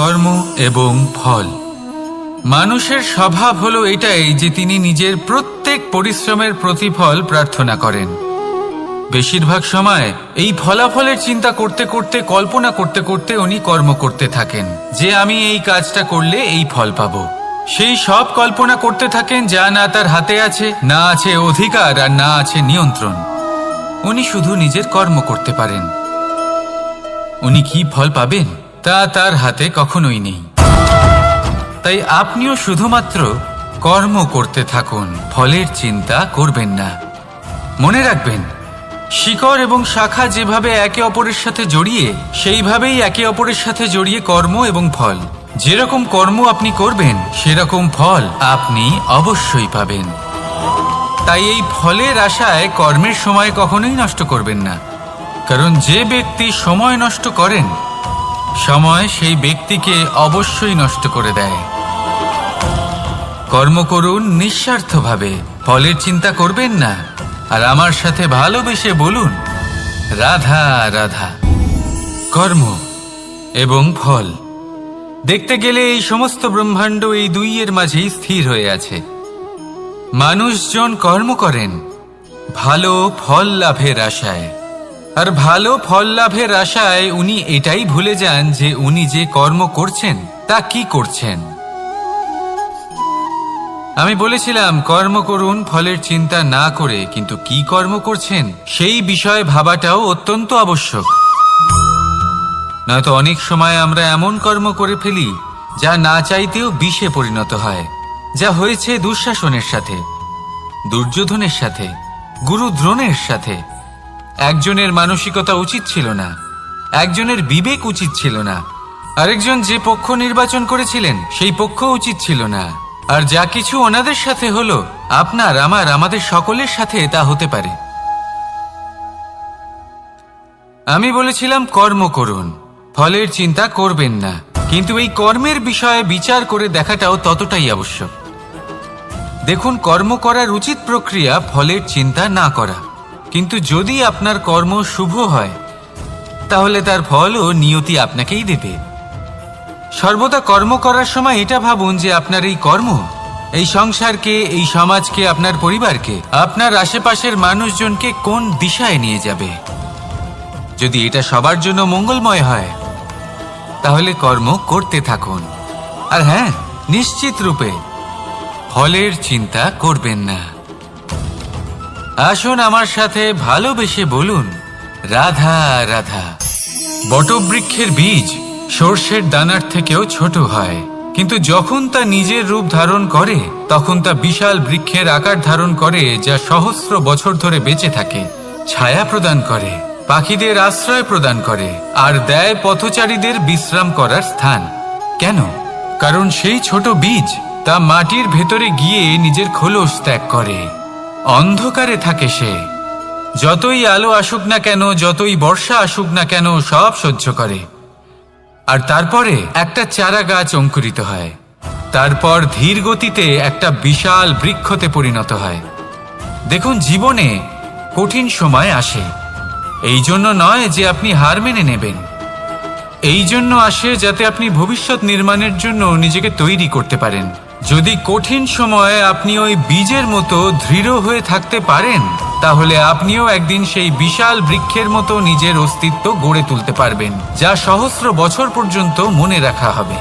কর্ম এবং ফল। মানুষের স্বভাব হলো এটাই যে তিনি নিজের প্রত্যেক পরিশ্রমের প্রতিফল প্রার্থনা করেন। বেশিরভাগ সময় এই ফলাফলের চিন্তা করতে করতে, কল্পনা করতে করতে উনি কর্ম করতে থাকেন যে আমি এই কাজটা করলে এই ফল পাবো। সেই সব কল্পনা করতে থাকেন যা না তার হাতে আছে, না আছে অধিকার, আর না আছে নিয়ন্ত্রণ। উনি শুধু নিজের কর্ম করতে পারেন। উনি কি ফল পাবেন তা তার হাতে কখনোই নেই। তাই আপনিও শুধুমাত্র কর্ম করতে থাকুন, ফলের চিন্তা করবেন না। মনে রাখবেন, শিকড় এবং শাখা যেভাবে একে অপরের সাথে জড়িয়ে, সেইভাবেই একে অপরের সাথে জড়িয়ে কর্ম এবং ফল। যেরকম কর্ম আপনি করবেন সেরকম ফল আপনি অবশ্যই পাবেন। তাই এই ফলের আশায় কর্মের সময় কখনোই নষ্ট করবেন না, কারণ যে ব্যক্তি সময় নষ্ট করেন, সময় সেই ব্যক্তিকে অবশ্যই নষ্ট করে দেয়। কর্ম করুন নিঃস্বার্থভাবে, ফলের চিন্তা করবেন না, আর আমার সাথে ভালোবেসে বলুন রাধা রাধা। কর্ম এবং ফল। দেখতে গেলে এই সমস্ত ব্রহ্মাণ্ড এই দুইয়ের মাঝেই স্থির হয়ে আছে। মানুষজন কর্ম করেন ভালো ফল লাভের আশায়, আর ভালো ফল লাভের আশায় উনি এটাই ভুলে যান যে উনি যে কর্ম করছেন তা কি করছেন। আমি বলেছিলাম কর্ম করুন ফলের চিন্তা না করে, কিন্তু কি কর্ম করছেন সেই বিষয়ে ভাবাটাও অত্যন্ত আবশ্যক। নয়তো অনেক সময় আমরা এমন কর্ম করে ফেলি যা না চাইতেও বিষে পরিণত হয়, যা হয়েছে দুঃশাসনের সাথে, দুর্যোধনের সাথে, গুরু দ্রোণের সাথে। একজনের মানসিকতা উচিত ছিল না, একজনের বিবেক উচিত ছিল না, আরেকজন যে পক্ষ নির্বাচন করেছিলেন সেই পক্ষ উচিত ছিল না। আর যা কিছু ওনাদের সাথে হলো, আপনার, আমার, আমাদের সকলের সাথে তা হতে পারে। আমি বলেছিলাম কর্ম করুন, ফলের চিন্তা করবেন না, কিন্তু এই কর্মের বিষয়ে বিচার করে দেখাটাও ততটাই আবশ্যক। দেখুন, কর্ম করার উচিত প্রক্রিয়া ফলের চিন্তা না করা, কিন্তু যদি আপনার কর্ম শুভ হয় তাহলে তার ফলও নিয়তি আপনাকেই দেবে। সর্বদা কর্ম করার সময় এটা ভাবুন যে আপনার এই কর্ম এই সংসারকে, এই সমাজকে, আপনার পরিবারকে, আপনার আশেপাশের মানুষজনকে কোন দিশায় নিয়ে যাবে। যদি এটা সবার জন্য মঙ্গলময় হয় তাহলে কর্ম করতে থাকুন। আর হ্যাঁ, নিশ্চিত রূপে ফলের চিন্তা করবেন না। আসুন আমার সাথে ভালোবেসে বলুন রাধা রাধা। বটবৃক্ষের বীজ সর্ষের দানার থেকেও ছোট হয়, কিন্তু যখন তা নিজের রূপ ধারণ করে তখন তা বিশাল বৃক্ষের আকার ধারণ করে, যা সহস্র বছর ধরে বেঁচে থাকে, ছায়া প্রদান করে, পাখিদের আশ্রয় প্রদান করে, আর দেয় পথচারীদের বিশ্রাম করার স্থান। কেন? কারণ সেই ছোট বীজ তা মাটির ভেতরে গিয়ে নিজের খোলস ত্যাগ করে। অন্ধকারে থাকে সে, যতই আলো আসুক না কেন, যতই বর্ষা আসুক না কেন, সব সহ্য করে। আর তারপরে একটা চারা গাছ অঙ্কুরিত হয়, তারপর ধীর গতিতে একটা বিশাল বৃক্ষতে পরিণত হয়। দেখুন, জীবনে কঠিন সময় আসে, এই জন্য নয় যে আপনি হার মেনে নেবেন, এই জন্য আসে যাতে আপনি ভবিষ্যৎ নির্মাণের জন্য নিজেকে তৈরি করতে পারেন। যদি কঠিন সময়ে আপনি ওই বীজের মতো দৃঢ় হয়ে থাকতে পারেন, তাহলে আপনিও একদিন সেই বিশাল বৃক্ষের মতো নিজের অস্তিত্ব গড়ে তুলতে পারবেন, যা সহস্র বছর পর্যন্ত মনে রাখা হবে।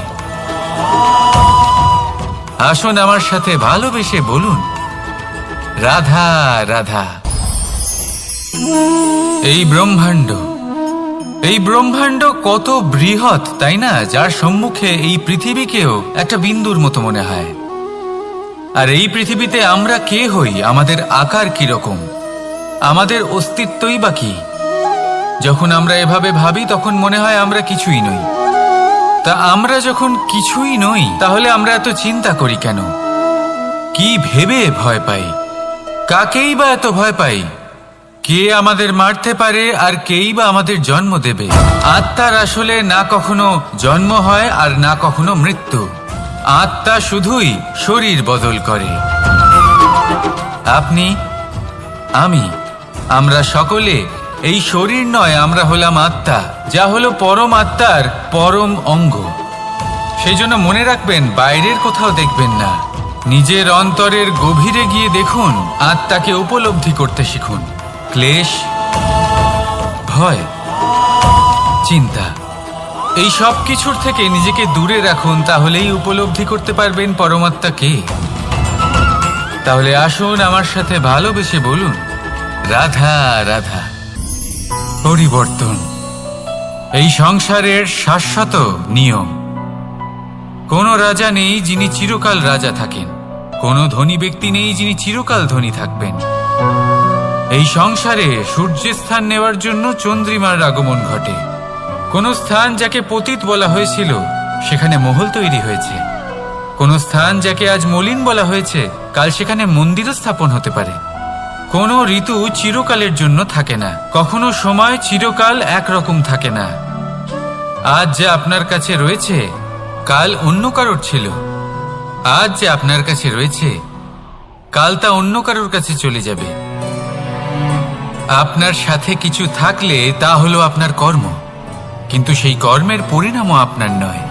আসুন আমার সাথে ভালোবেসে বলুন রাধা রাধা। এই ব্রহ্মাণ্ড কত বৃহৎ, তাই না? যার সম্মুখে এই পৃথিবীকেও একটা বিন্দুর মতো মনে হয়। আর এই পৃথিবীতে আমরা কে হই, আমাদের আকার কিরকম, আমাদের অস্তিত্বই বা কি? যখন আমরা এভাবে ভাবি তখন মনে হয় আমরা কিছুই নই। তা আমরা যখন কিছুই নই, তাহলে আমরা এত চিন্তা করি কেন? কি ভেবে ভয় পাই? কাকেই বা এত ভয় পাই? কে আমাদের মারতে পারে আর কেই বা আমাদের জন্ম দেবে? আত্মার আসলে না কখনো জন্ম হয় আর না কখনো মৃত্যু। আত্মা শুধুই শরীর বদল করে। আপনি, আমি, আমরা সকলে এই শরীর নয়, আমরা হলাম আত্মা, যা হলো পরম আত্মার পরম অঙ্গ। সেই জন্য মনে রাখবেন, বাইরের কোথাও দেখবেন না, নিজের অন্তরের গভীরে গিয়ে দেখুন, আত্মাকে উপলব্ধি করতে শিখুন। ক্লেশ, ভয়, চিন্তা, এই সব কিছুর থেকে নিজেকে দূরে রাখুন, তাহলেই উপলব্ধি করতে পারবেন পরমাত্মা কে। তাহলে আসুন আমার সাথে ভালোবেসে বলুন, রাধা রাধা। পরিবর্তন এই সংসারের শাশ্বত নিয়ম। কোনো রাজা নেই যিনি চিরকাল রাজা থাকেন, কোনো ধনী ব্যক্তি নেই যিনি চিরকাল ধনী থাকবেন। এই সংসারে সূর্যের স্থান নেওয়ার জন্য চন্দ্রিমার আগমন ঘটে। কোন স্থান যাকে পতিত বলা হয়েছিল সেখানে মহল তৈরি হয়েছে। কোন স্থান যাকে আজ মলিন বলা হয়েছে কাল সেখানে মন্দিরও স্থাপন হতে পারে। কোনো ঋতু চিরকালের জন্য থাকে না, কখনো সময় চিরকাল একরকম থাকে না। আজ যে আপনার কাছে রয়েছে কাল অন্য কারোর ছিল, আজ যে আপনার কাছে রয়েছে কাল তা অন্য কারোর কাছে চলে যাবে। আপনার সাথে কিছু থাকলে তা হলো আপনার কর্ম, কিন্তু সেই কর্মের পরিণামও আপনার নয়।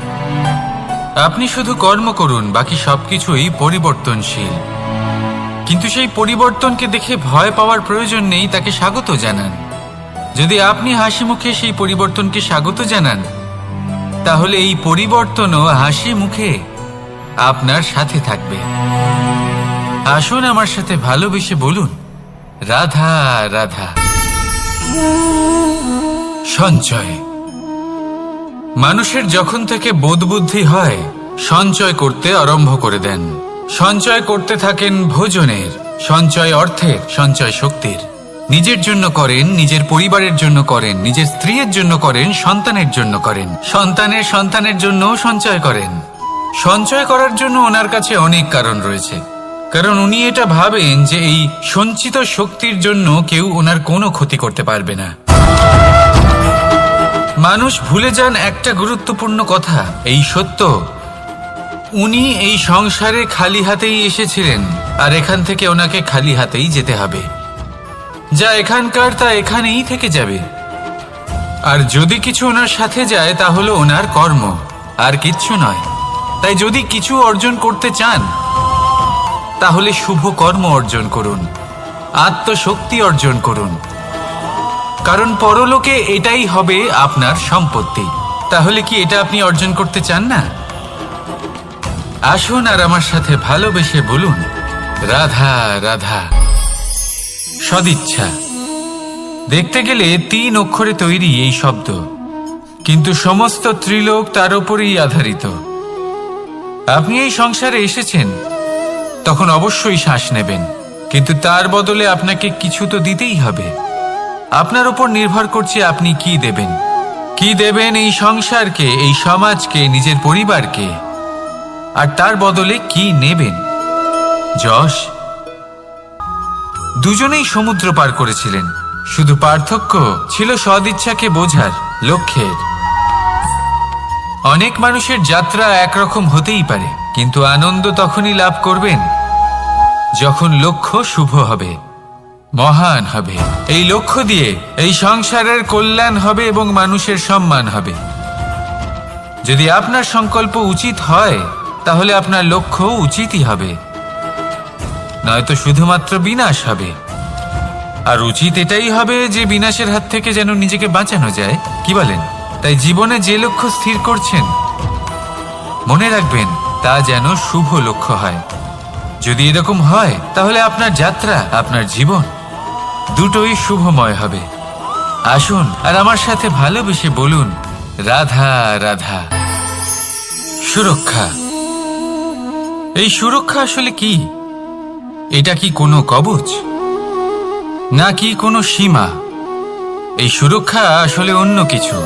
আপনি শুধু কর্ম করুন, বাকি সবকিছুই পরিবর্তনশীল। কিন্তু সেই পরিবর্তনকে দেখে ভয় পাওয়ার প্রয়োজন নেই, তাকে স্বাগত জানান। যদি আপনি হাসি মুখে সেই পরিবর্তনকে স্বাগত জানান, তাহলে এই পরিবর্তনও হাসি মুখে আপনার সাথে থাকবে। আসুন আমার সাথে ভালোবেসে বলুন, রাধা রাধা। সঞ্চয়। মানুষের যখন থেকে বোধবুদ্ধি হয় সঞ্চয় করতে আরম্ভ করে দেন। সঞ্চয় করতে থাকেন ভোজনের, সঞ্চয় অর্থের, সঞ্চয় শক্তির। নিজের জন্য করেন, নিজের পরিবারের জন্য করেন, নিজের স্ত্রীর জন্য করেন, সন্তানের জন্য করেন, সন্তানের সন্তানের জন্যও সঞ্চয় করেন। সঞ্চয় করার জন্য ওনার কাছে অনেক কারণ রয়েছে, কারণ উনি এটা ভাবেন যে এই সঞ্চিত শক্তির জন্য কেউ ওনার কোনো ক্ষতি করতে পারবে না। মানুষ ভুলে যান একটা গুরুত্বপূর্ণ কথা, এই সত্য, উনি এই সংসারে খালি হাতেই এসেছিলেন, আর এখান থেকে ওনাকে খালি হাতেই যেতে হবে। যা এখানকার তা এখানেই থেকে যাবে। আর যদি কিছু ওনার সাথে যায় তা হলো ওনার কর্ম, আর কিচ্ছু নয়। তাই যদি কিছু অর্জন করতে চান তাহলে শুভ কর্ম অর্জন করুন, আত্মশক্তি অর্জন করুন, কারণ পরলোকে এটাই হবে আপনার সম্পত্তি। তাহলে কি এটা আপনি অর্জন করতে চান না? আসুন আর আমার সাথে ভালোবেসে বলুন, রাধা রাধা। সদিচ্ছা। দেখতে গেলে 3 অক্ষরে তৈরি এই শব্দ, কিন্তু সমস্ত ত্রিলোক তার উপরেই আধারিত। আপনি এই সংসারে এসেছেন, তখন অবশ্যই শ্বাস নেবেন, কিন্তু তার বদলে আপনাকে কিছু তো দিতেই হবে। আপনার উপর নির্ভর করছে আপনি কি দেবেন। কি দেবেন এই সংসারকে, এই সমাজকে, নিজের পরিবারকে, আর তার বদলে কি নেবেন। যশ। দুজনেই সমুদ্র পার করেছিলেন, শুধু পার্থক্য ছিল সদিচ্ছাকে বোঝার, লক্ষ্যের। অনেক মানুষের যাত্রা একরকম হতেই পারে, কিন্তু আনন্দ তখনই লাভ করবেন যখন লক্ষ্য শুভ হবে, মহান হবে। এই লক্ষ্য দিয়ে এই সংসারের কল্যাণ হবে এবং মানুষের সম্মান হবে। যদি আপনার সংকল্প উচিত হয় তাহলে আপনার লক্ষ্য উচিতই হবে, নয়তো শুধুমাত্র বিনাশ হবে। আর উচিত এটাই হবে যে বিনাশের হাত থেকে যেন নিজেকে বাঁচানো যায়, কি বলেন? তাই জীবনে যে লক্ষ্য স্থির করছেন মনে রাখবেন তা যেন শুভ লক্ষ্য হয়। যদি এরকম হয় তাহলে আপনার যাত্রা, আপনার জীবন দুটোই শুভময় হবে। আসুন আর আমার সাথে ভালোবেসে বলুন, রাধা রাধা। সুরক্ষা। এই সুরক্ষা আসলে কি? এটা কি কোনো কবচ নাকি কোনো সীমা? এই সুরক্ষা আসলে অন্য কিছু।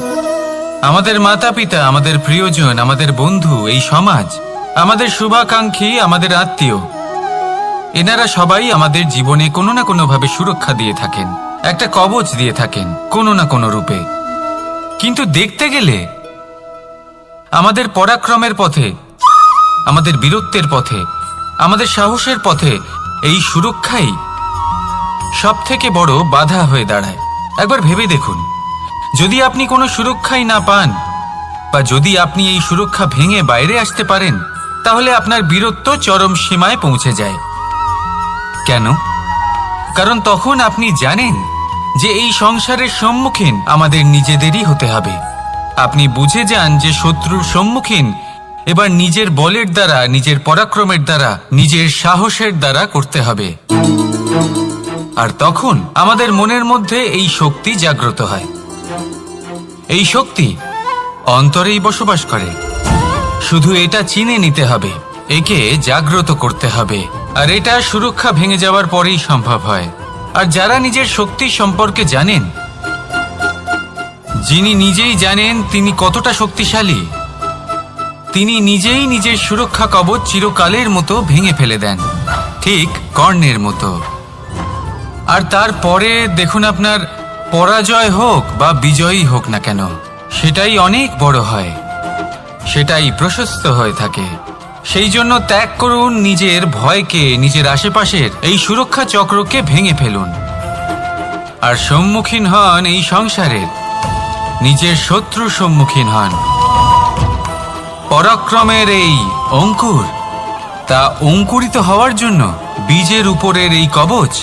আমাদের মাতা পিতা, আমাদের প্রিয়জন, আমাদের বন্ধু, এই সমাজ, আমাদের শুভাকাঙ্ক্ষী, আমাদের আত্মীয়, এনারা সবাই আমাদের জীবনে কোনো না কোনোভাবে সুরক্ষা দিয়ে থাকেন, একটা কবচ দিয়ে থাকেন কোনো না কোনো রূপে। কিন্তু দেখতে গেলে আমাদের পরাক্রমের পথে, আমাদের বীরত্বের পথে, আমাদের সাহসের পথে এই সুরক্ষাই সব থেকে বড় বাধা হয়ে দাঁড়ায়। একবার ভেবে দেখুন, যদি আপনি কোনো সুরক্ষাই না পান বা যদি আপনি এই সুরক্ষা ভেঙে বাইরে আসতে পারেন, তাহলে আপনার বীরত্ব চরম সীমায় পৌঁছে যায়। কেন? কারণ তখন আপনি জানেন যে এই সংসারের সম্মুখীন আমাদের নিজেদেরই হতে হবে। আপনি বুঝে যান যে শত্রুর সম্মুখীন এবার নিজের বলের দ্বারা, নিজের পরাক্রমের দ্বারা, নিজের সাহসের দ্বারা করতে হবে। আর তখন আমাদের মনের মধ্যে এই শক্তি জাগ্রত হয়। এই শক্তি অন্তরেই বসবাস করে। শুধু এটা চিনে নিতে হবে, একে জাগ্রত করতে হবে। আর এটা সুরক্ষা ভেঙে যাওয়ার পরেই সম্ভব হয়। আর যারা নিজের শক্তি সম্পর্কে জানেন, যিনি নিজেই জানেন তিনি কতটা শক্তিশালী, তিনি নিজেই নিজের সুরক্ষা কবচ চিরকালের মতো ভেঙে ফেলে দেন, ঠিক কর্ণের মতো। আর তারপরে দেখুন, আপনার পরাজয় হোক বা বিজয়ী হোক না কেন, সেটাই অনেক বড় হয়, সেটাই প্রশস্ত হয়ে থাকে। সেই জন্য ত্যাগ করুন নিজের ভয়কে, নিজের আশেপাশের এই সুরক্ষা চক্রকে ভেঙে ফেলুন। আর সম্মুখীন হন এই সংসারের নিজের শত্রুর সম্মুখীন হন। পরাক্রমের এই অঙ্কুর, তা অঙ্কুরিত হওয়ার জন্য বীজের উপরের এই কবচ,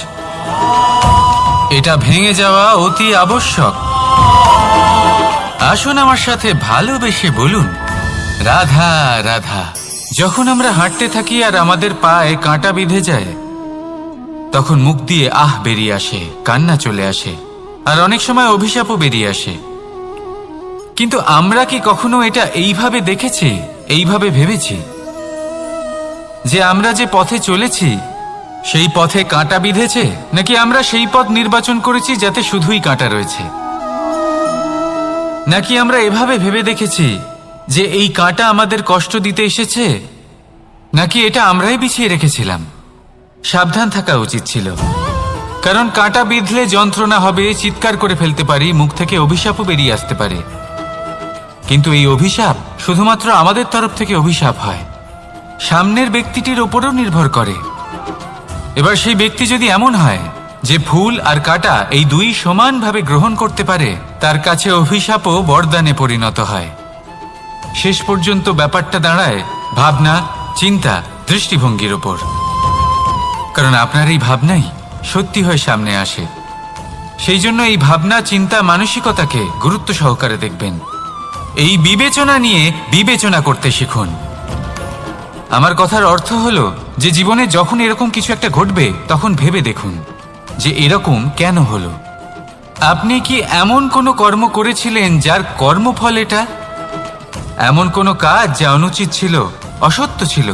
এটা ভেঙে যাওয়া অতি আবশ্যক। আসুন আমার সাথে ভালোবেসে বলুন, রাধা রাধা। যখন আমরা হাঁটতে থাকি আর আমাদের পায়ে কাঁটা বিঁধে যায়, তখন মুখ দিয়ে আহ বেরিয়ে আসে, কান্না চলে আসে, আর অনেক সময় অভিশাপও বেরিয়ে আসে। কিন্তু আমরা কি কখনো এটা এইভাবে দেখেছি, এইভাবে ভেবেছি যে আমরা যে পথে চলেছি সেই পথে কাঁটা বিঁধেছে, নাকি আমরা সেই পথ নির্বাচন করেছি যাতে শুধুই কাঁটা রয়েছে? নাকি আমরা এভাবে ভেবে দেখেছি যে এই কাঁটা আমাদের কষ্ট দিতে এসেছে, নাকি এটা আমরাই বিছিয়ে রেখেছিলাম? সাবধান থাকা উচিত ছিল, কারণ কাঁটা বিঁধলে যন্ত্রণা হবে, চিৎকার করে ফেলতে পারি, মুখ থেকে অভিশাপও বেরিয়ে আসতে পারে। কিন্তু এই অভিশাপ শুধুমাত্র আমাদের তরফ থেকে অভিশাপ হয়, সামনের ব্যক্তিটির ওপরও নির্ভর করে। এবার সেই ব্যক্তি যদি এমন হয় যে ফুল আর কাঁটা এই দুই সমানভাবে গ্রহণ করতে পারে, তার কাছে অভিশাপও বরদানে পরিণত হয়। শেষ পর্যন্ত ব্যাপারটা দাঁড়ায় ভাবনা, চিন্তা, দৃষ্টিভঙ্গির ওপর। কারণ আপনার এই ভাবনাই সত্যি হয়ে সামনে আসে। সেই জন্য এই ভাবনা, চিন্তা, মানসিকতাকে গুরুত্ব সহকারে দেখবেন। এই বিবেচনা নিয়ে বিবেচনা করতে শিখুন। আমার কথার অর্থ হলো যে জীবনে যখন এরকম কিছু একটা ঘটবে, তখন ভেবে দেখুন যে এরকম কেন হলো। আপনি কি এমন কোনো কর্ম করেছিলেন যার কর্মফল এটা? এমন কোনো কাজ যা অনুচিত ছিল, অসত্য ছিল,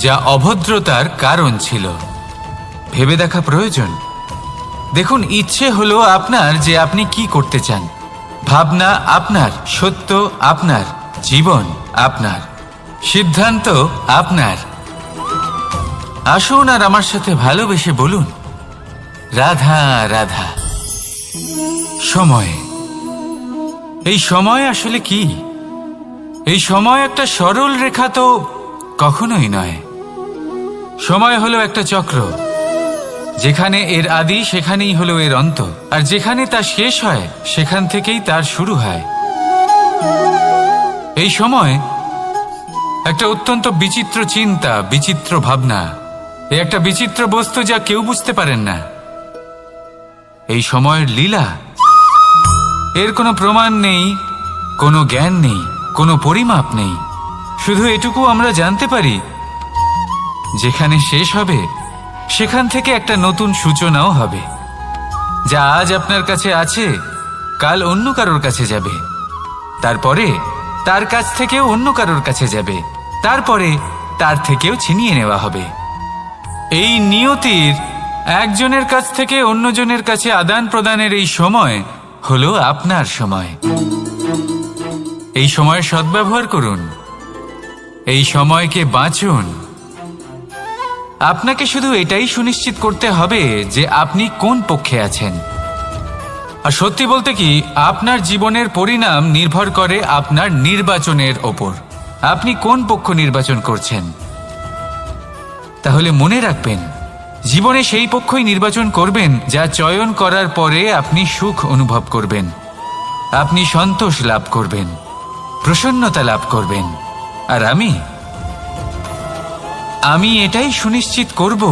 যা অভদ্রতার কারণ ছিল? ভেবে দেখা প্রয়োজন। দেখুন, ইচ্ছে হলো আপনার যে আপনি কি করতে চান, ভাবনা আপনার, সত্য আপনার, জীবন আপনার, সিদ্ধান্ত আপনার। আসুন আর আমার সাথে ভালোবেসে বলুন, রাধা রাধা। সময়, এই সময় আসলে কি? এই সময় একটা সরল রেখা তো কখনোই নয়। সময় হলো একটা চক্র, যেখানে এর আদি সেখানেই হলো এর অন্ত, আর যেখানে তা শেষ হয় সেখান থেকেই তার শুরু হয়। এই সময় একটা অত্যন্ত বিচিত্র চিন্তা, বিচিত্র ভাবনা, একটা বিচিত্র বস্তু যা কেউ বুঝতে পারেন না। এই সময়ের লীলা, এর কোনো প্রমাণ নেই, কোনো জ্ঞান নেই, কোনো পরিমাপ নেই। শুধু এটুকু আমরা জানতে পারি, যেখানে শেষ হবে সেখান থেকে একটা নতুন সূচনাও হবে। যা আজ আপনার কাছে আছে, কাল অন্য কারোর কাছে যাবে, তারপরে তার কাছ থেকেও অন্য কারোর কাছে যাবে, তারপরে তার থেকেও ছিনিয়ে নেওয়া হবে। এই নিয়তির একজনের কাছ থেকে অন্যজনের কাছে আদান প্রদানের এই সময় হলো আপনার সময়। এই সময়ের সদ্ব্যবহার করুন, এই সময়কে বাঁচুন। আপনাকে শুধু এটাই সুনিশ্চিত করতে হবে যে আপনি কোন পক্ষে আছেন। আর সত্যি বলতে কি, আপনার জীবনের পরিণাম নির্ভর করে আপনার নির্বাচনের ওপর। আপনি কোন পক্ষ নির্বাচন করছেন। তাহলে মনে রাখবেন, জীবনে সেই পক্ষই নির্বাচন করবেন যা চয়ন করার পরে আপনি সুখ অনুভব করবেন, আপনি সন্তোষ লাভ করবেন। প্রসন্নতা লাভ করবেন। আর আমি এটাই সুনিশ্চিত করব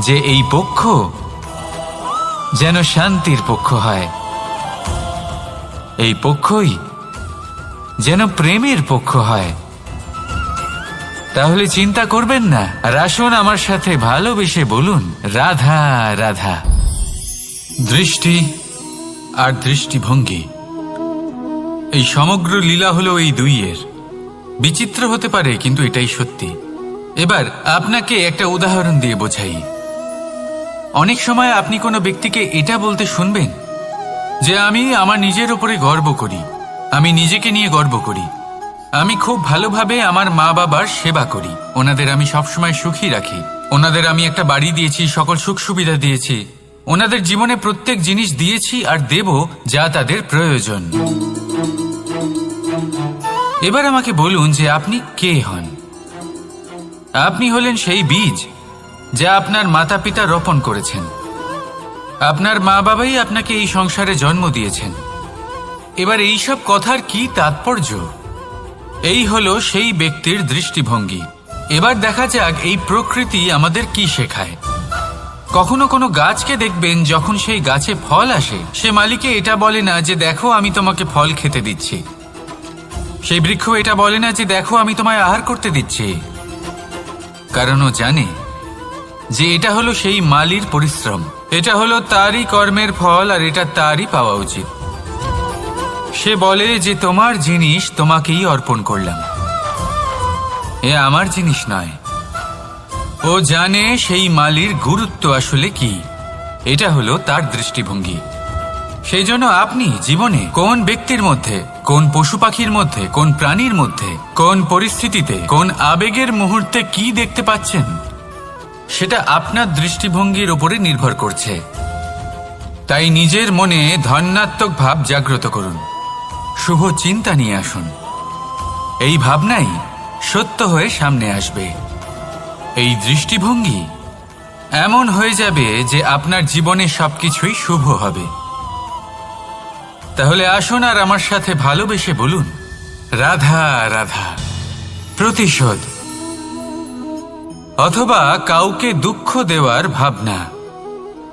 যে এই পক্ষ যেন শান্তির পক্ষ হয়, এই পক্ষই যেন প্রেমের পক্ষ হয়। তাহলে চিন্তা করবেন না, আর আসুন আমার সাথে ভালোবেসে বলুন রাধা রাধা। দৃষ্টি আর দৃষ্টিভঙ্গি, এই সমগ্র লীলা হলো এই দুইয়ের। বিচিত্র হতে পারে, কিন্তু এটাই সত্যি। এবার আপনাকে একটা উদাহরণ দিয়ে বোঝাই। অনেক সময় আপনি কোনো ব্যক্তিকে এটা বলতে শুনবেন যে আমি আমার নিজের উপরে গর্ব করি, আমি নিজেকে নিয়ে গর্ব করি, আমি খুব ভালোভাবে আমার মা বাবার সেবা করি, ওনাদের আমি সবসময় সুখী রাখি, ওনাদের আমি একটা বাড়ি দিয়েছি, সকল সুখ সুবিধা দিয়েছি, ওনাদের জীবনে প্রত্যেক জিনিস দিয়েছি আর দেব যা তাদের প্রয়োজন। এবার আমাকে বলুন যে আপনি কে হন? আপনি হলেন সেই বীজ যা আপনার মাতা পিতা রোপণ করেছেন। আপনার মা বাবাই আপনাকে এই সংসারে জন্ম দিয়েছেন। এবার এইসব কথার কি তাৎপর্য? এই হলো সেই ব্যক্তির দৃষ্টিভঙ্গি। এবার দেখা যাক এই প্রকৃতি আমাদের কি শেখায়। কখনো কোনো গাছকে দেখবেন, যখন সেই গাছে ফল আসে, সে মালিকে এটা বলে না যে দেখো আমি তোমাকে ফল খেতে দিচ্ছি। সেই বৃক্ষ এটা বলে না যে দেখো আমি তোমায় আহার করতে দিচ্ছি, কারণ ও জানে যে এটা হলো সেই মালির পরিশ্রম, এটা হলো তারই কর্মের ফল, আর এটা তারই পাওয়া উচিত। সে বলে যে তোমার জিনিস তোমাকেই অর্পণ করলাম, এ আমার জিনিস নয়। ও জানে সেই মালির গুরুত্ব আসলে কি। এটা হলো তার দৃষ্টিভঙ্গি। সেই জন্য আপনি জীবনে কোন ব্যক্তির মধ্যে, কোন পশু পাখির মধ্যে, কোন প্রাণীর মধ্যে, কোন পরিস্থিতিতে, কোন আবেগের মুহূর্তে কি দেখতে পাচ্ছেন, সেটা আপনার দৃষ্টিভঙ্গির উপরে নির্ভর করছে। তাই নিজের মনে ধনাত্মক ভাব জাগ্রত করুন, শুভ চিন্তা নিয়ে আসুন। এই ভাবনাই সত্য হয়ে সামনে আসবে। এই দৃষ্টিভঙ্গি এমন হয়ে যাবে যে আপনার জীবনে সবকিছুই শুভ হবে। তাহলে আসুন আর আমার সাথে ভালোবেসে বলুন রাধা রাধা। প্রতিশোধ অথবা কাউকে দুঃখ দেওয়ার ভাবনা,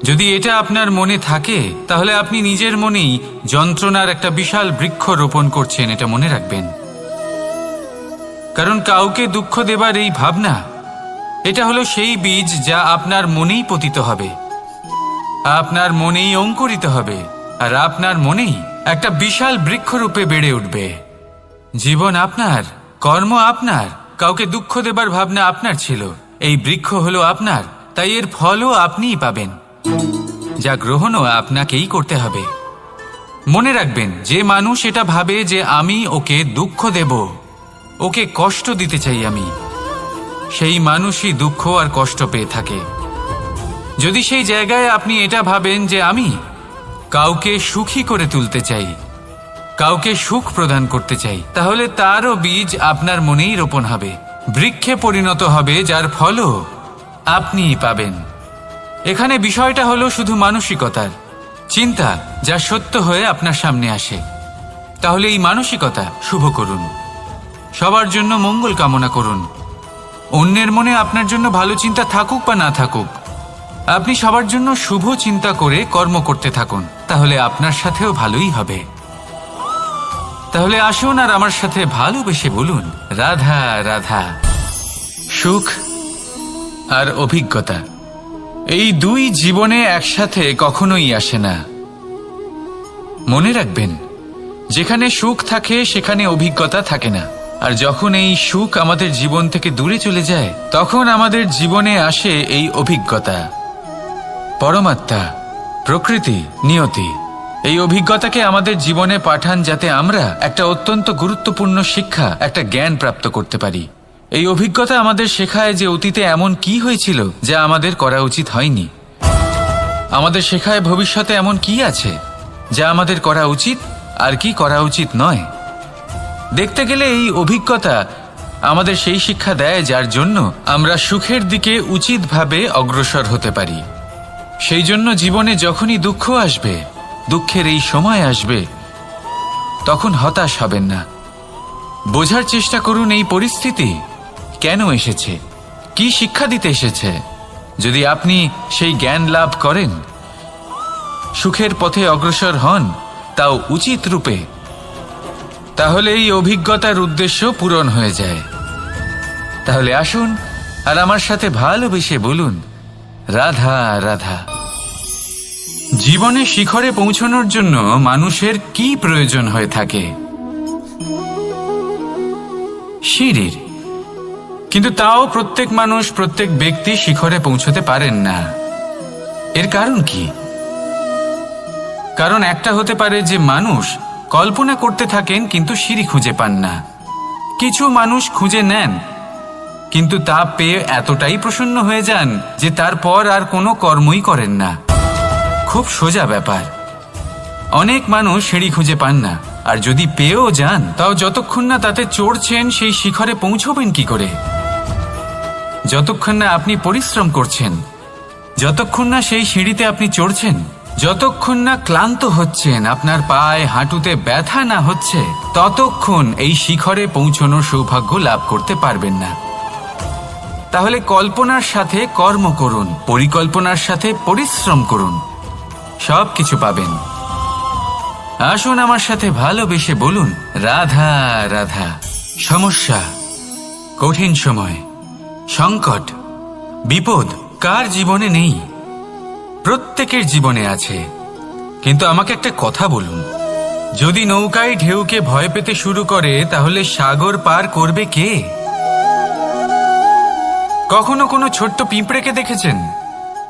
যদি এটা আপনার মনে থাকে, তাহলে আপনি নিজের মনেই যন্ত্রণার একটা বিশাল বৃক্ষ রোপণ করছেন, এটা মনে রাখবেন। কারণ কাউকে দুঃখ দেবার এই ভাবনা, এটা হলো সেই বীজ যা আপনার মনেই পতিত হবে, আপনার মনেই অঙ্কুরিত হবে, আর আপনার মনেই একটা বিশাল বৃক্ষরূপে বেড়ে উঠবে। জীবন আপনার, কর্ম আপনার, কাউকে দুঃখ দেবার ভাবনা আপনার ছিল, এই বৃক্ষ হলো আপনার, তাই এর ফলও আপনিই পাবেন, যা গ্রহণও আপনাকেই করতে হবে। মনে রাখবেন, যে মানুষ এটা ভাবে যে আমি ওকে দুঃখ দেব, ওকে কষ্ট দিতে চাই আমি, সেই মানুষই দুঃখ আর কষ্ট পেয়ে থাকে। যদি সেই জায়গায় আপনি এটা ভাবেন যে আমি কাউকে সুখী করে তুলতে চাই, কাউকে সুখ প্রদান করতে চাই, তাহলে তারও বীজ আপনার মনেই রোপণ হবে, বৃক্ষে পরিণত হবে, যার ফলও আপনিই পাবেন। এখানে বিষয়টা হলো শুধু মানসিকতার চিন্তা, যা সত্য হয়ে আপনার সামনে আসে। তাহলে এই মানসিকতা শুভ করুন, সবার জন্য মঙ্গল কামনা করুন। অন্যের মনে আপনার জন্য ভালো চিন্তা থাকুক বা না থাকুক, আপনি সবার জন্য শুভ চিন্তা করে কর্ম করতে থাকুন, তাহলে আপনার সাথেও ভালোই হবে। তাহলে আসুন আর আমার সাথে ভালোবেসে বলুন রাধা রাধা। সুখ আর অভিজ্ঞতা, এই দুই জীবনে একসাথে কখনোই আসে না। মনে রাখবেন, যেখানে সুখ থাকে সেখানে অভিজ্ঞতা থাকে না, আর যখন এই সুখ আমাদের জীবন থেকে দূরে চলে যায়, তখন আমাদের জীবনে আসে এই অভিজ্ঞতা। পরমাত্মা, প্রকৃতি, নিয়তি এই অভিজ্ঞতাকে আমাদের জীবনে পাঠান, যাতে আমরা একটা অত্যন্ত গুরুত্বপূর্ণ শিক্ষা, একটা জ্ঞান প্রাপ্ত করতে পারি। এই অভিজ্ঞতা আমাদের শেখায় যে অতীতে এমন কি হয়েছিল যা আমাদের করা উচিত হয়নি। আমাদের শেখায় ভবিষ্যতে এমন কি আছে যা আমাদের করা উচিত আর কি করা উচিত নয়। দেখতে গেলে এই অভিজ্ঞতা আমাদের সেই শিক্ষা দেয় যার জন্য আমরা সুখের দিকে উচিতভাবে অগ্রসর হতে পারি। সেই জন্য জীবনে যখনই দুঃখ আসবে, দুঃখের এই সময় আসবে, তখন হতাশ হবেন না, বোঝার চেষ্টা করুন এই পরিস্থিতি কেন এসেছে, কি শিক্ষা দিতে এসেছে। যদি আপনি সেই জ্ঞান লাভ করেন, সুখের পথে অগ্রসর হন, তাও উচিত রূপে, তাহলে এই অভিজ্ঞতার উদ্দেশ্য পূরণ হয়ে যায়। তাহলে আসুন আর আমার সাথে ভালোবেসে বলুন, রাধা রাধা। জীবনে শিখরে পৌঁছানোর জন্য মানুষের কি প্রয়োজন হয়ে থাকে? সিঁড়ির। কিন্তু তাও প্রত্যেক মানুষ, প্রত্যেক ব্যক্তি শিখরে পৌঁছতে পারেন না। এর কারণ কি? কারণ একটা হতে পারে যে মানুষ কল্পনা করতে থাকেন কিন্তু সিঁড়ি খুঁজে পান না। কিছু মানুষ খুঁজে নেন কিন্তু তা পেয়ে এতটাই প্রসন্ন হয়ে যান যে তারপর আর কোনো কর্মই করেন না। খুব সোজা ব্যাপার। অনেক মানুষ সিঁড়ি খুঁজে পান না, আর যদি পেয়েও যান তাও যতক্ষণ না তাতে চড়ছেন সেই শিখরে পৌঁছবেন কি করে? যতক্ষণ না আপনি পরিশ্রম করছেন, যতক্ষণ না সেই সিঁড়িতে আপনি চড়ছেন, যতক্ষণ না ক্লান্ত হচ্ছেন, আপনার পায়ে হাঁটুতে ব্যথা না হচ্ছে, ততক্ষণ এই শিখরে পৌঁছানোর সৌভাগ্য লাভ করতে পারবেন না। তাহলে কল্পনার সাথে কর্ম করুন, পরিকল্পনার সাথে পরিশ্রম করুন, সব কিছু পাবেন। আসুন আমার সাথে ভালোবেসে বলুন, রাধা রাধা। সমস্যা, কঠিন সময়, সংকট, বিপদ কার জীবনে নেই? প্রত্যেকের জীবনে আছে। কিন্তু আমাকে একটা কথা বলুন, যদি নৌকায় ঢেউকে ভয় পেতে শুরু করে তাহলে সাগর পার করবে কে? কখনো কোনো ছোট্ট পিঁপড়েকে দেখেছেন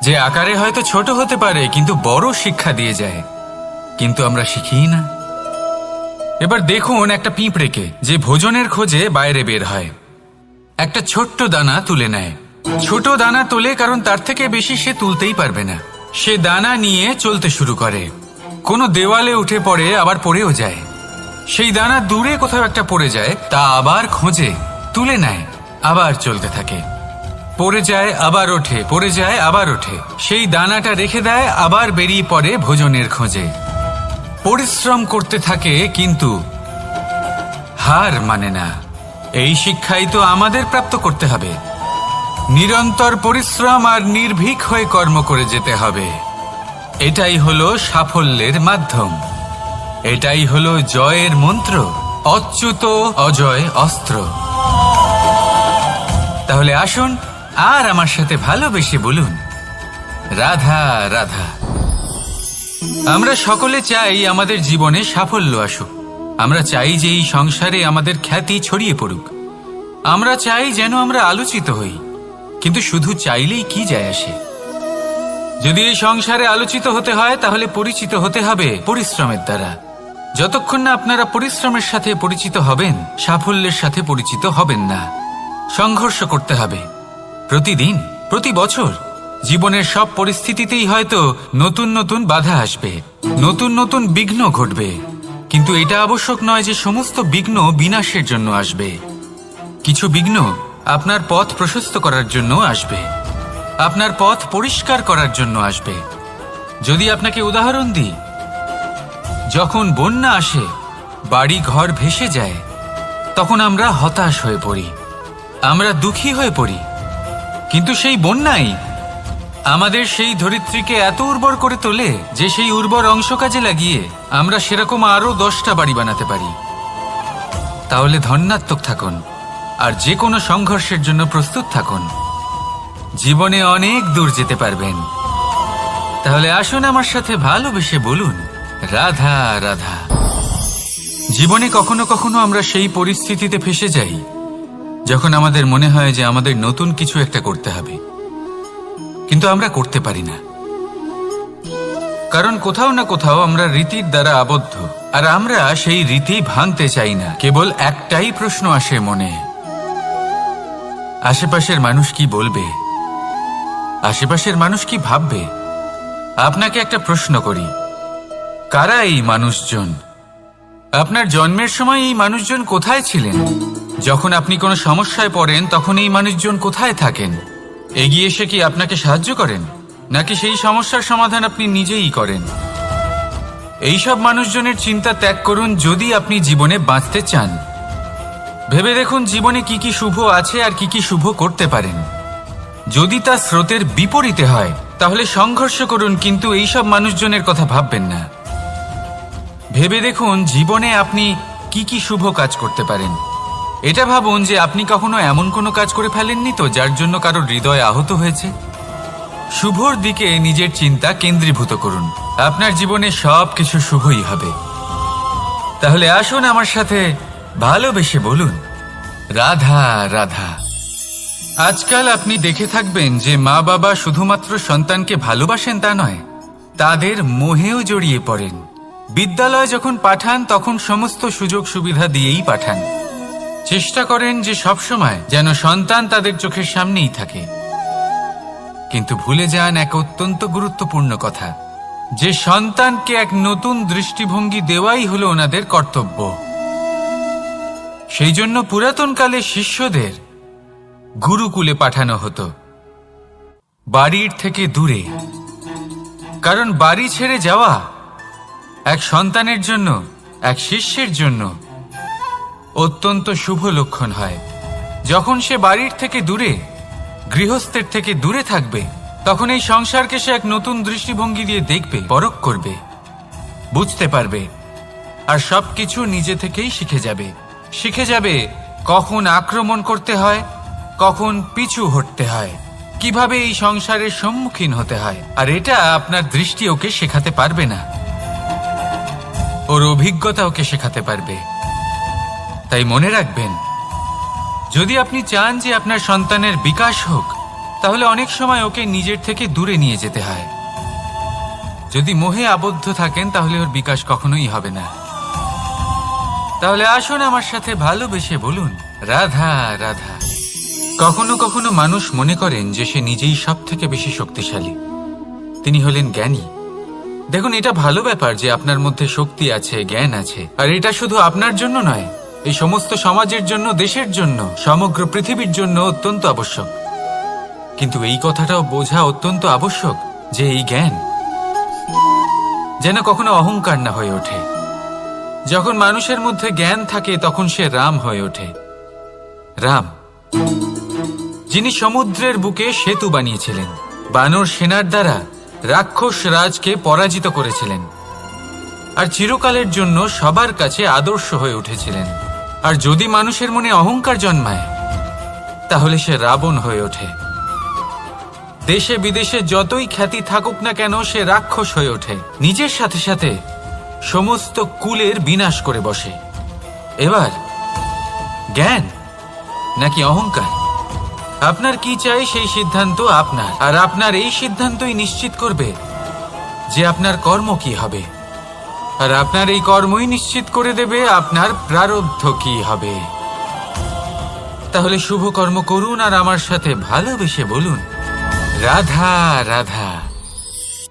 যে আকারে হয়তো ছোট হতে পারে কিন্তু বড় শিক্ষা দিয়ে যায়? কিন্তু আমরা শিখিই না। এবার দেখুন একটা পিঁপড়েকে যে ভোজনের খোঁজে বাইরে বের হয়, একটা ছোট্ট দানা তুলে নেয়। ছোট দানা তোলে কারণ তার থেকে বেশি সে তুলতেই পারবে না। সে দানা নিয়ে চলতে শুরু করে, কোনো দেওয়ালে উঠে পড়ে, আবার পড়েও যায়। সেই দানা দূরে কোথাও একটা পড়ে যায়, তা আবার খোঁজে, তুলে নেয়, আবার চলতে থাকে। পড়ে যায় আবার ওঠে, পড়ে যায় আবার ওঠে। সেই দানাটা রেখে দেয়, আবার বেরিয়ে পড়ে ভোজনের খোঁজে। পরিশ্রম করতে থাকে কিন্তু হার মানে না। এই শিক্ষাই তো আমাদের প্রাপ্ত করতে হবে। নিরন্তর পরিশ্রম আর নির্ভীক হয়ে কর্ম করে যেতে হবে। এটাই হলো সাফল্যের মাধ্যম, এটাই হলো জয়ের মন্ত্র, অচ্যুত অজয় অস্ত্র। তাহলে আসুন আর আমার সাথে ভালোবেসে বলুন, রাধা রাধা। আমরা সকলে চাই আমাদের জীবনে সাফল্য আসুক। আমরা চাই যে এই সংসারে আমাদের খ্যাতি ছড়িয়ে পড়ুক। আমরা চাই যেন আমরা আলোচিত হই। কিন্তু শুধু চাইলেই কি যায় আসে? যদি এই সংসারে আলোচিত হতে হয় তাহলে পরিচিত হতে হবে পরিশ্রমের দ্বারা। যতক্ষণ না আপনারা পরিশ্রমের সাথে পরিচিত হবেন, সাফল্যের সাথে পরিচিত হবেন না। সংঘর্ষ করতে হবে প্রতিদিন, প্রতি বছর। জীবনের সব পরিস্থিতিতেই হয়তো নতুন নতুন বাধা আসবে, নতুন নতুন বিঘ্ন ঘটবে। কিন্তু এটা আবশ্যক নয় যে সমস্ত বিঘ্ন বিনাশের জন্য আসবে। কিছু বিঘ্ন আপনার পথ প্রশস্ত করার জন্য আসবে, আপনার পথ পরিষ্কার করার জন্য আসবে। যদি আপনাকে উদাহরণ দিই, যখন বন্যা আসে, বাড়ি ঘর ভেসে যায়, তখন আমরা হতাশ হয়ে পড়ি, আমরা দুঃখী হয়ে পড়ি। কিন্তু সেই বন্যাই আমাদের সেই ধরিত্রীকে এত উর্বর করে তোলে যে সেই উর্বর অংশ কাজে লাগিয়ে আমরা সেরকম আরো 10টা বাড়ি বানাতে পারি। তাহলে ধন্যাত্মক থাকুন আর যে কোনো সংঘর্ষের জন্য প্রস্তুত থাকুন। জীবনে অনেক দূর যেতে পারবেন। তাহলে আসুন আমার সাথে ভালোবেসে বলুন, রাধা রাধা। জীবনে কখনো কখনো আমরা সেই পরিস্থিতিতে ফেসে যাই যখন আমাদের মনে হয় যে আমাদের নতুন কিছু একটা করতে হবে, কিন্তু আমরা করতে পারি না। কারণ কোথাও না কোথাও আমরা রীতির দ্বারা আবদ্ধ, আর আমরা সেই রীতি ভাঙতে চাই না। কেবল একটাই প্রশ্ন আসে মনে, আশেপাশের মানুষ কি বলবে, আশেপাশের মানুষ কি ভাববে। আপনাকে একটা প্রশ্ন করি, কারা এই মানুষজন? আপনার জন্মের সময় এই মানুষজন কোথায় ছিলেন? যখন আপনি কোনো সমস্যায় পড়েন তখন এই মানুষজন কোথায় থাকেন? এগিয়ে এসে কি আপনাকে সাহায্য করেন, নাকি সেই সমস্যার সমাধান আপনি নিজেই করেন? এইসব মানুষজনের চিন্তা ত্যাগ করুন যদি আপনি জীবনে বাঁচতে চান। ভেবে দেখুন জীবনে কি কি শুভ আছে আর কি কি শুভ করতে পারেন। যদি তা স্রোতের বিপরীতে হয় তাহলে সংঘর্ষ করুন, কিন্তু এইসব মানুষজনের কথা ভাববেন না। ভেবে দেখুন জীবনে আপনি কি কি শুভ কাজ করতে পারেন। এটা ভাবুন যে আপনি কখনো এমন কোনো কাজ করে ফেলেননি তো যার জন্য কারোর হৃদয় আহত হয়েছে। শুভর দিকে নিজের চিন্তা কেন্দ্রীভূত করুন, আপনার জীবনে সব কিছু শুভই হবে। তাহলে আসুন আমার সাথে ভালোবেসে বলুন, রাধা রাধা। আজকাল আপনি দেখে থাকবেন যে মা বাবা শুধুমাত্র সন্তানকে ভালোবাসেন তা নয়, তাদের মোহেও জড়িয়ে পড়েন। বিদ্যালয় যখন পাঠান তখন সমস্ত সুযোগ সুবিধা দিয়েই পাঠান। চেষ্টা করেন যে সবসময় যেন সন্তান তাদের চোখের সামনেই থাকে। কিন্তু ভুলে যান এক অত্যন্ত গুরুত্বপূর্ণ কথা, যে সন্তানকে এক নতুন দৃষ্টিভঙ্গি দেওয়াই হলো ওনাদের কর্তব্য। সেই জন্য পুরাতন কালে শিষ্যদের গুরুকুলে পাঠানো হতো, বাড়ির থেকে দূরে। কারণ বাড়ি ছেড়ে যাওয়া এক সন্তানের জন্য, এক শিষ্যের জন্য অত্যন্ত শুভ লক্ষণ হয়। যখন সে বাড়ির থেকে দূরে, গৃহস্থের থেকে দূরে থাকবে, তখন এই সংসারকে সে এক নতুন দৃষ্টিভঙ্গি দিয়ে দেখবে, পরখ করবে, বুঝতে পারবে, আর সবকিছু নিজে থেকেই শিখে যাবে কখন আক্রমণ করতে হয়, কখন পিছু হটতে হয়, কিভাবে এই সংসারের সম্মুখীন হতে হয়। আর এটা আপনার দৃষ্টি ওকে শেখাতে পারবে না, ওর অভিজ্ঞতা ওকে শেখাতে পারবে। তাই মনে রাখবেন, যদি আপনি চান যে আপনার সন্তানের বিকাশ হোক, তাহলে অনেক সময় ওকে নিজের থেকে দূরে নিয়ে যেতে হয়। যদি মোহে আবদ্ধ থাকেন তাহলে ওর বিকাশ কখনোই হবে না। তাহলে আসুন আমার সাথে ভালোবেসে বলুন, রাধা রাধা। কখনো কখনো মানুষ মনে করেন যে সে নিজেই সব থেকে বেশি শক্তিশালী, তিনি হলেন জ্ঞানী। দেখুন, এটা ভালো ব্যাপার যে আপনার মধ্যে শক্তি আছে, জ্ঞান আছে, আর এটা শুধু আপনার জন্য নয়, এই সমস্ত সমাজের জন্য, দেশের জন্য, সমগ্র পৃথিবীর জন্য অত্যন্ত আবশ্যক। কিন্তু এই কথাটাও বোঝা অত্যন্ত আবশ্যক যে এই জ্ঞান যেন কখনো অহংকার না হয়ে ওঠে। যখন মানুষের মধ্যে জ্ঞান থাকে তখন সে রাম হয়ে ওঠে। রাম, যিনি সমুদ্রের বুকে সেতু বানিয়েছিলেন, বানর সেনার দ্বারা রাক্ষস রাজকে পরাজিত করেছিলেন, আর চিরকালের জন্য সবার কাছে আদর্শ হয়ে উঠেছিলেন। আর যদি মানুষের মনে অহংকার জন্মায় তাহলে সে রাবণ হয়ে ওঠে। দেশে বিদেশে যতই খ্যাতি থাকুক না কেন, সে রাক্ষস হয়ে ওঠে, নিজের সাথে সাথে সমস্ত কুলের বিনাশ করে বসে। এবার জ্ঞান নাকি অহংকার, আপনার কি চাই সেই সিদ্ধান্ত আপনার, আর আপনার এই সিদ্ধান্তই নিশ্চিত করবে যে আপনার কর্ম কি হবে, আর আপনার এই কর্মই নিশ্চিত করে দেবে আপনার প্রারব্ধ কি হবে। তাহলে শুভ কর্ম করুন আর আমার সাথে ভালোবেসে বলুন, রাধা রাধা।